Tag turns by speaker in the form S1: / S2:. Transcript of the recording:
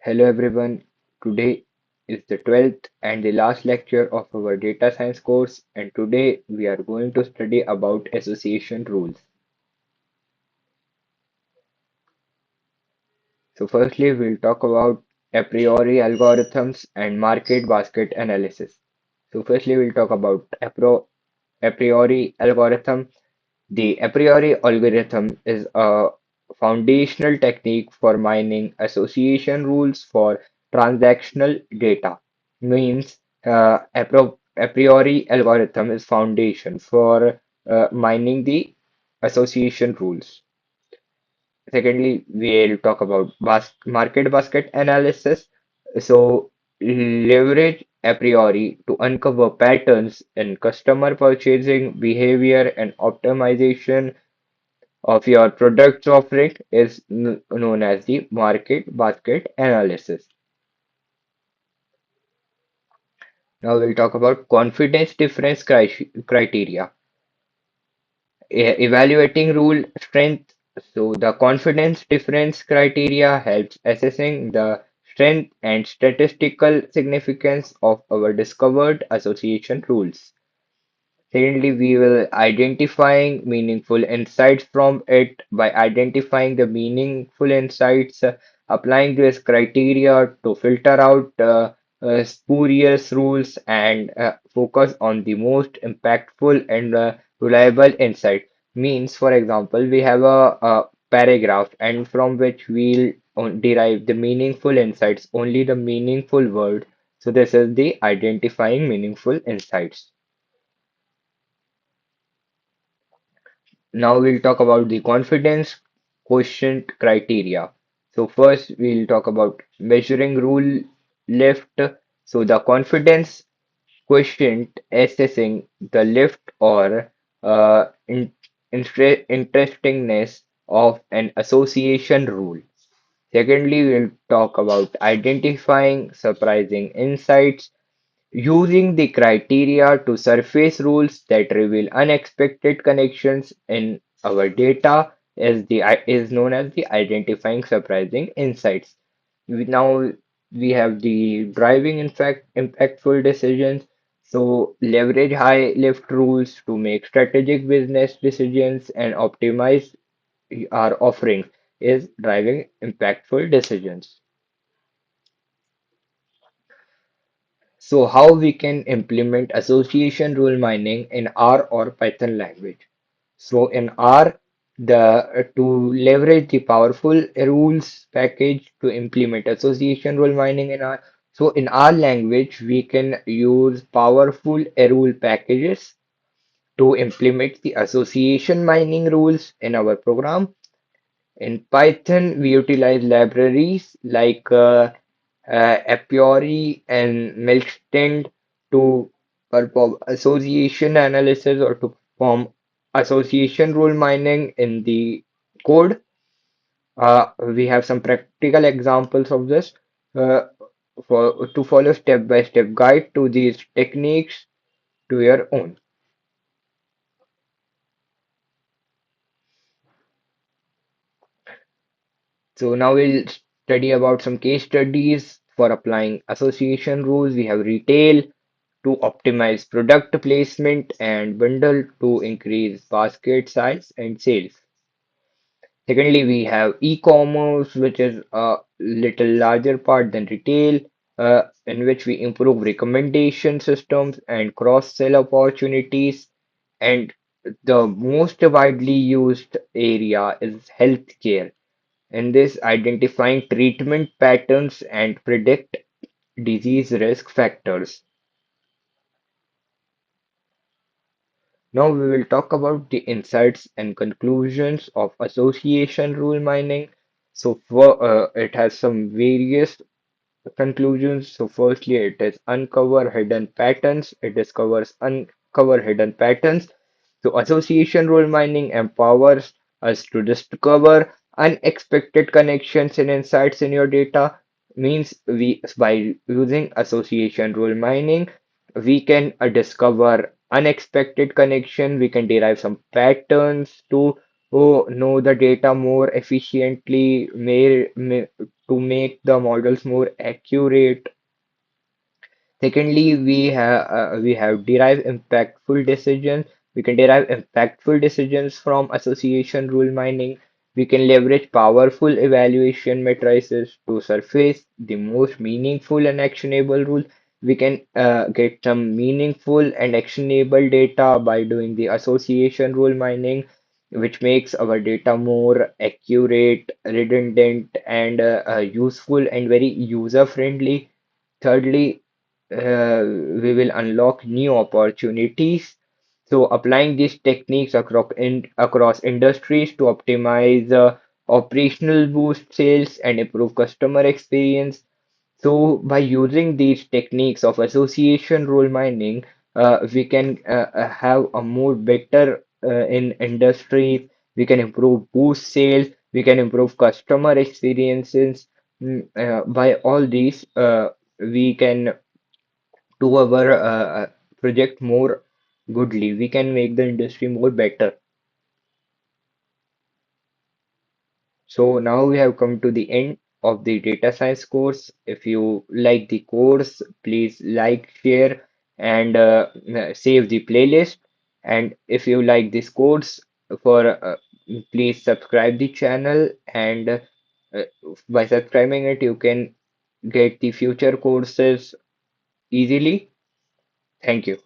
S1: Hello everyone. Today is the 12th and the last lecture of our data science course, and today we are going to study about association rules. So firstly, we'll talk about a priori algorithms and market basket analysis. So firstly, we'll talk about a priori algorithm. The a priori algorithm is a foundational technique for mining association rules for transactional data. Means a priori algorithm is foundation for mining the association rules. Secondly, we'll talk about market basket analysis. So, leverage a priori to uncover patterns in customer purchasing behavior and optimization of your product's offering is known as the market basket analysis. Now we'll talk about confidence difference criteria. Evaluating rule strength. So the confidence difference criteria helps assessing the strength and statistical significance of our discovered association rules. Secondly, we will identifying meaningful insights from it by identifying the meaningful insights, applying this criteria to filter out spurious rules and focus on the most impactful and reliable insight. Means, for example, we have a paragraph and from which we'll derive the meaningful insights, only the meaningful word. So this is the identifying meaningful insights. Now we'll talk about the confidence quotient criteria. So first we'll talk about measuring rule lift. So the confidence quotient assessing the lift or interestingness of an association rule. Secondly, we'll talk about identifying surprising insights. Using the criteria to surface rules that reveal unexpected connections in our data is known as the identifying surprising insights. Now we have the driving in fact impactful decisions. So leverage high lift rules to make strategic business decisions and optimize our offerings is driving impactful decisions. So how we can implement association rule mining in R or Python language. So in R, the to leverage the powerful rules package to implement association rule mining in R. So in R language, we can use powerful rule packages to implement the association mining rules in our program. In Python, we utilize libraries like a priori and Milstein to perform association analysis or to perform association rule mining in the code. We have some practical examples of this for to follow step-by-step guide to these techniques to your own. So now we'll study about some case studies for applying association rules. We have retail to optimize product placement and bundle to increase basket size and sales. Secondly, we have e-commerce, which is a little larger part than retail, in which we improve recommendation systems and cross-sell opportunities. And the most widely used area is healthcare. In this, identifying treatment patterns and predict disease risk factors. Now we will talk about the insights and conclusions of association rule mining. So it has some various conclusions. So firstly, it is uncover hidden patterns. It discovers uncover hidden patterns. So association rule mining empowers us to discover unexpected connections and insights in your data. Means we by using association rule mining, we can discover unexpected connection. We can derive some patterns to know the data more efficiently, to make the models more accurate. Secondly, we have derive impactful decisions. We can derive impactful decisions from association rule mining. We can leverage powerful evaluation matrices to surface the most meaningful and actionable rule. We can get some meaningful and actionable data by doing the association rule mining, which makes our data more accurate, redundant, and useful and very user friendly. Thirdly, we will unlock new opportunities. So applying these techniques across industries to optimize operational boost sales and improve customer experience. So by using these techniques of association role mining, we can have a more better in industry. We can improve boost sales. We can improve customer experiences. By all these, we can do our project more goodly. We can make the industry more better. So now we have come to the end of the data science course. If you like the course, please like, share, and save the playlist. And if you like this course, for please subscribe the channel. And by subscribing it, you can get the future courses easily. Thank you.